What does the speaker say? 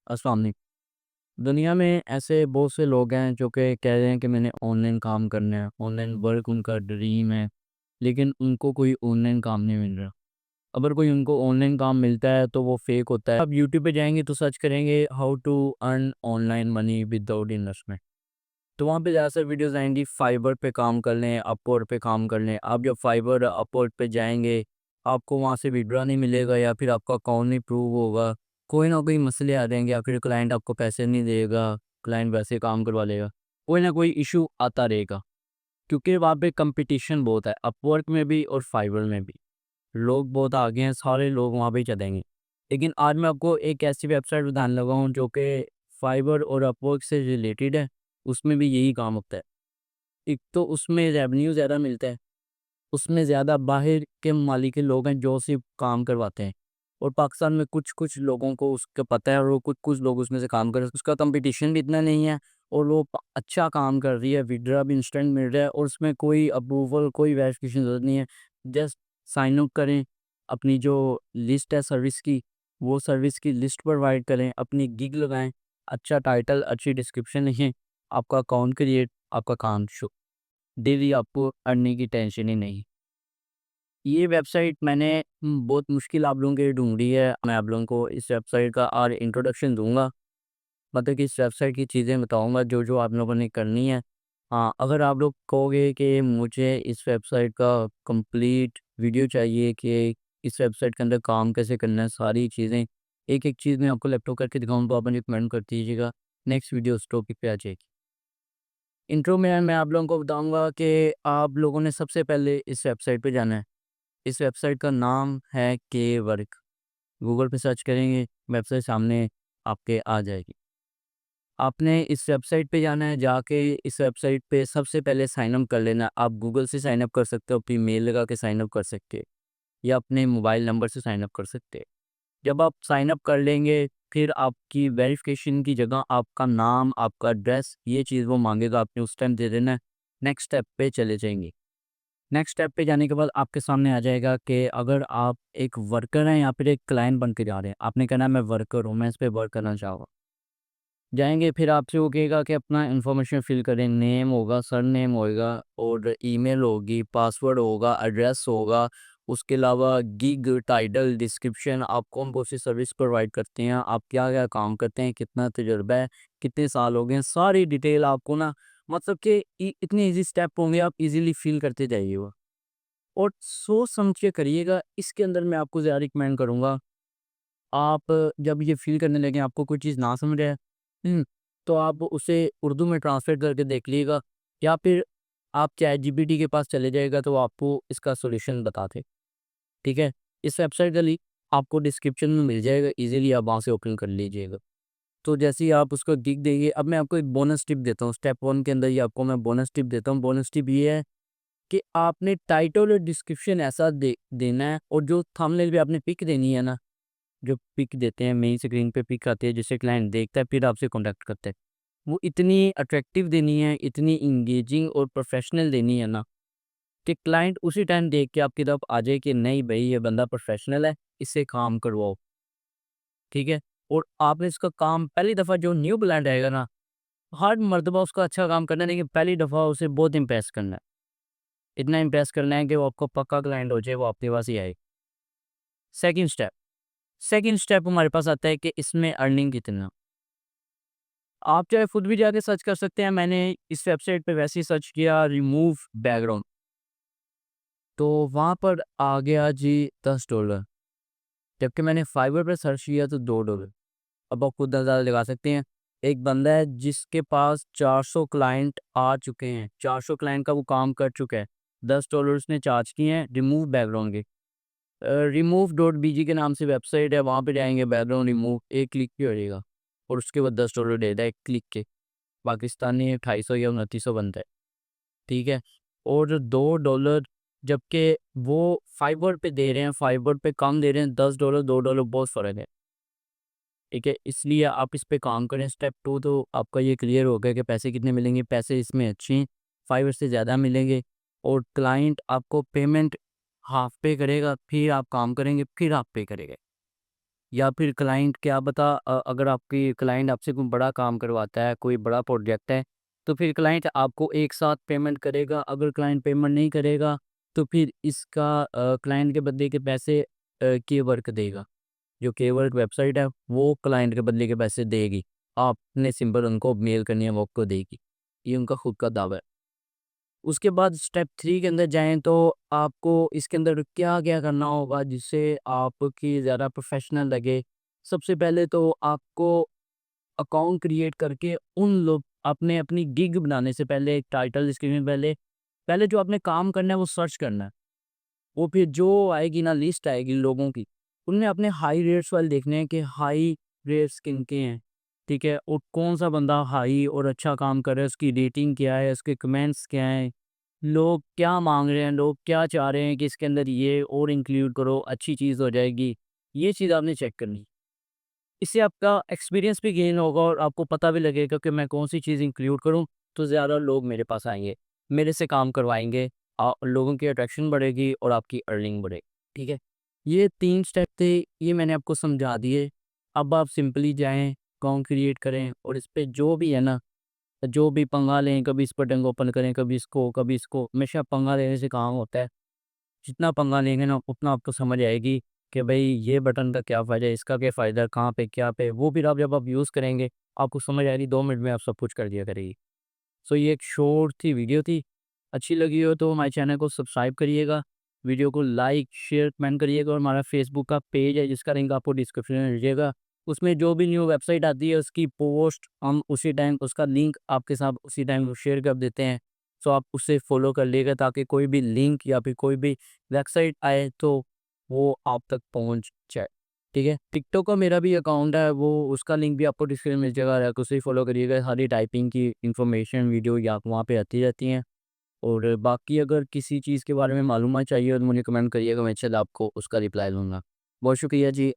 अस्सलाम वालेकुम। दुनिया में ऐसे बहुत से लोग हैं जो कि कह रहे हैं कि मैंने ऑनलाइन काम करना है, ऑनलाइन वर्क उनका ड्रीम है, लेकिन उनको कोई ऑनलाइन काम नहीं मिल रहा। अगर कोई उनको ऑनलाइन काम मिलता है तो वो फेक होता है। आप यूट्यूब पे जाएंगे तो सर्च करेंगे how to earn online money without investment, तो वहाँ पे ज़्यादातर वीडियोस आएंगी फाइवर पे काम कर लें, अपवर्क पे काम कर लें। आप जब फाइवर अपवर्क पे जाएंगे आपको वहाँ से विड्रॉ नहीं मिलेगा या फिर आपका अकाउंट नहीं प्रूव होगा, कोई ना कोई मसले आ जाएंगे या फिर क्लाइंट आपको पैसे नहीं देगा, क्लाइंट वैसे काम करवा लेगा, कोई ना कोई इशू आता रहेगा। क्योंकि वहाँ पे कंपटीशन बहुत है, अपवर्क में भी और फाइवर में भी लोग बहुत आगे हैं, सारे लोग वहाँ पे चलेंगे। लेकिन आज मैं आपको एक ऐसी वेबसाइट बताने लगा हूँ जो कि फाइवर और अपवर्क से रिलेटेड है। उसमें भी यही काम होता है। एक तो उसमें रेवेन्यू ज़्यादा मिलता है, उसमें ज़्यादा बाहर के ममालिक के लोग हैं जो सिर्फ काम करवाते हैं, और पाकिस्तान में कुछ-कुछ लोगों को उसका पता है और वो कुछ-कुछ लोग उसमें से काम कर रहे हैं। उसका कंपटीशन भी इतना नहीं है और वो अच्छा काम कर रही है, विड्रॉ भी इंस्टेंट मिल रहा है और उसमें कोई अप्रूवल, कोई वेरिफिकेशन की ज़रूरत नहीं है। जस्ट साइन अप करें, अपनी जो लिस्ट है सर्विस की, वो सर्विस की लिस्ट प्रोवाइड करें, अपनी गिग लगाएँ, अच्छा टाइटल, अच्छी डिस्क्रिप्शन लिखें, आपका अकाउंट क्रिएट, आपका काम शु डेली आपको अर्निंग की टेंशन ही नहीं। ये वेबसाइट मैंने बहुत मुश्किल आप लोगों के लिए ढूँढी है। मैं आप लोगों को इस वेबसाइट का और इंट्रोडक्शन दूँगा। मतलब कि इस वेबसाइट की चीज़ें बताऊँगा जो आप लोगों ने करनी है। हाँ, अगर आप लोग कहोगे कि मुझे इस वेबसाइट का कंप्लीट वीडियो चाहिए कि इस वेबसाइट के अंदर काम कैसे करना है, सारी चीज़ें, एक-एक चीज़ मैं आपको लैपटॉप करके दिखाऊँ तो आप मुझे कमेंट कर दीजिएगा। नेक्स्ट वीडियो उस टॉपिक पे आ जाएगी। इंट्रो में मैं आप लोगों को बताऊँगा कि आप लोगों ने सबसे पहले इस वेबसाइट पे जाना है। इस वेबसाइट का नाम है के वर्क। गूगल पे सर्च करेंगे, वेबसाइट सामने आपके आ जाएगी। आपने इस वेबसाइट पे जाना है, जाके इस वेबसाइट पे सबसे पहले साइन अप कर लेना। आप गूगल से साइन अप कर सकते हो, अपनी मेल लगा के साइन अप कर सकते हैं या अपने मोबाइल नंबर से साइन अप कर सकते हैं। जब आप साइन अप कर लेंगे, फिर आपकी वेरिफ़िकेशन की जगह आपका नाम, आपका एड्रेस, ये चीज़ वो माँगेगा, आपने उस टाइम दे देना है। नेक्स्ट स्टेप पे चले जाएँगे। नेक्स्ट स्टेप पे जाने के बाद आपके सामने आ जाएगा कि अगर आप एक वर्कर हैं या फिर एक क्लाइंट बन के जा रहे हैं, आपने कहना है मैं वर्कर हूँ, मैं इस पे वर्क करना चाहूँगा। जाएँगे फिर आपसे वो कहेगा कि अपना इन्फॉर्मेशन फ़िल करें, नेम होगा, सरनेम होएगा और ईमेल होगी, पासवर्ड होगा, एड्रेस होगा, उसके अलावा गिग, टाइटल, डिस्क्रिप्शन, आप कौन-कौन सी सर्विस प्रोवाइड करते हैं, आप क्या-क्या काम करते हैं, कितना तजुर्बा है, कितने साल हो गए हैं, सारी डिटेल आपको ना, मतलब कि इतने ईज़ी स्टेप होंगे, आप ईज़िली फ़िल करते जाइएगा। और सोच समझ के करिएगा। इसके अंदर मैं आपको ज़्यादा रिकमेंड करूँगा, आप जब ये फ़ील करने लगें आपको कोई चीज़ ना समझ आए, हुँ, तो आप उसे उर्दू में ट्रांसलेट करके देख लीजिएगा या फिर आप चैटजीपीटी के पास चले जाइएगा तो वो आपको इसका सॉल्यूशन बता दे, ठीक है? इस वेबसाइट का लिंक आपको डिस्क्रिप्शन में मिल जाएगा, ईज़िली आप वहाँ से ओपन कर लीजिएगा। तो जैसे ही आप उसको गिग देंगे, अब मैं आपको एक बोनस टिप देता हूँ, स्टेप 1 के अंदर ही आपको मैं बोनस टिप देता हूँ। बोनस टिप ये है कि आपने टाइटल और डिस्क्रिप्शन ऐसा देना है और जो थंबनेल पे आपने पिक देनी है ना, जो पिक देते हैं मेन स्क्रीन पे पिक आती है जिसे क्लाइंट देखता है फिर आपसे कॉन्टैक्ट करता है। वो इतनी अट्रैक्टिव देनी है, इतनी एंगेजिंग और प्रोफेशनल देनी है ना कि क्लाइंट उसी टाइम देख के आपकी तरफ आ जाए कि नहीं भई ये बंदा प्रोफेशनल है, इससे काम करवाओ, ठीक है? और आपने इसका काम पहली दफ़ा जो न्यू क्लाइंट आएगा ना, हर मर्तबा उसका अच्छा काम करना है लेकिन पहली दफ़ा उसे बहुत इम्प्रेस करना है। इतना इम्प्रेस करना है कि वो आपको पक्का क्लाइंट हो जाए, वो आपके पास ही आए। सेकंड स्टेप सेकंड स्टेप हमारे पास आता है कि इसमें अर्निंग कितना। आप चाहे खुद भी जाके सर्च कर सकते हैं। मैंने इस वेबसाइट पे वैसे ही सर्च किया रिमूव बैकग्राउंड, तो वहाँ पर आ गया जी $10, जबकि मैंने फाइवर पे सर्च किया तो $2। अब आप खुद अंदाज़ा लगा सकते हैं। एक बंदा है जिसके पास 400 क्लाइंट आ चुके हैं, 400 क्लाइंट का वो काम कर चुका है, $10 उसने चार्ज किए हैं रिमूव बैकग्राउंड के। रिमूव डॉट बीजी के नाम से वेबसाइट है, वहाँ पे जाएँगे, बैकग्राउंड रिमूव एक क्लिक पे हो जाएगा और उसके बाद $10 दे देता है एक क्लिक के। पाकिस्तानी 2800 या 2900 बनता है, ठीक है? और $2 जबकि वो फाइवर पे दे रहे हैं, फाइवर पे कम दे रहे हैं, $10 $2 बहुत फ़र्क है, ठीक है? इसलिए आप इस पे काम करें। स्टेप 2 तो आपका ये क्लियर हो गया कि पैसे कितने मिलेंगे, पैसे इसमें अच्छे हैं, फाइवर से ज़्यादा मिलेंगे और क्लाइंट आपको पेमेंट हाफ़ पे करेगा, फिर आप काम करेंगे, फिर आप पे करेंगे। या फिर क्लाइंट क्या पता अगर आपकी क्लाइंट आपसे कोई बड़ा काम करवाता है, कोई बड़ा प्रोजेक्ट है, तो फिर क्लाइंट आपको एक साथ पेमेंट करेगा। अगर क्लाइंट पेमेंट नहीं करेगा, तो फिर इसका क्लाइंट के बदले के पैसे Kwork देगा। जो Kwork वेबसाइट है, वो क्लाइंट के बदले के पैसे देगी। आपने सिंपल उनको मेल करनी है, वो आपको देगी। ये उनका खुद का दावा है। उसके बाद स्टेप 3 के अंदर जाएँ तो आपको इसके अंदर क्या-क्या करना होगा जिससे आपकी ज़्यादा प्रोफ़ेशनल लगे। सबसे पहले तो आपको अकाउंट क्रिएट करके उन लोग आपने अपनी गिग बनाने से पहले एक टाइटल डिस्क्रिप्शन पहले पहले जो आपने काम करना है वो सर्च करना है। वो फिर जो आएगी ना लिस्ट आएगी लोगों की, उनमें अपने हाई रेट्स वाले देखने हैं कि हाई रेट्स किनके हैं, ठीक है? और कौन-सा बंदा हाई और अच्छा काम कर रहा है, उसकी रेटिंग क्या है, उसके कमेंट्स क्या हैं, लोग क्या माँग रहे हैं, लोग क्या चाह रहे हैं कि इसके अंदर ये और इंक्लूड करो, अच्छी चीज़ हो जाएगी। ये चीज़ आपने चेक करनी। इससे आपका एक्सपीरियंस भी गेन होगा और आपको पता भी लगेगा कि मैं कौन-सी चीज़ इंक्लूड करूँ, तो ज़्यादा लोग मेरे पास आएँगे, मेरे से काम करवाएँगे। लोगों की अट्रैक्शन बढ़ेगी और आपकी अर्निंग बढ़ेगी, ठीक है? ये 3 स्टेप थे, ये मैंने आपको समझा दिए। अब आप सिंपली जाएँ, अकाउंट क्रिएट करें और इस पे जो भी है ना, जो भी पंगा लें, कभी इस बटन को ओपन करें, कभी इसको, हमेशा पंगा लेने से काम होता है। जितना पंगा लेंगे ना उतना आपको समझ आएगी कि भाई ये बटन का क्या फ़ायदा है, इसका क्या फ़ायदा है, कहाँ पे क्या पे, वो फिर आप जब आप यूज़ करेंगे, आपको समझ आएगी, 2 मिनट में आप सब कुछ कर दिया करेगी। सो ये एक शॉर्ट सी वीडियो थी, अच्छी लगी हो तो हमारे चैनल को सब्सक्राइब करिएगा, वीडियो को लाइक, शेयर, कमेंट करिएगा और हमारा फेसबुक का पेज है जिसका लिंक आपको डिस्क्रिप्शन में मिलेगा। उसमें जो भी न्यू वेबसाइट आती है उसकी पोस्ट हम उसी टाइम उसका लिंक आपके साथ उसी टाइम शेयर कर देते हैं। सो आप उसे फॉलो कर लीजिएगा ताकि कोई भी लिंक या फिर कोई भी वेबसाइट आए तो वो आप तक पहुँच जाए। ठीक है? टिकटॉक का मेरा भी अकाउंट है, वो उसका लिंक भी आपको डिस्क्रिप्शन में मिल जाएगा, आप उसे फॉलो करिएगा, सारी टाइपिंग की इन्फॉर्मेशन वीडियो या वहाँ पे आती रहती हैं। और बाकी अगर किसी चीज़ के बारे में मालूमात चाहिए तो मुझे कमेंट करिएगा, मैं इंशाल्लाह आपको उसका रिप्लाई दूँगा। बहुत शुक्रिया जी।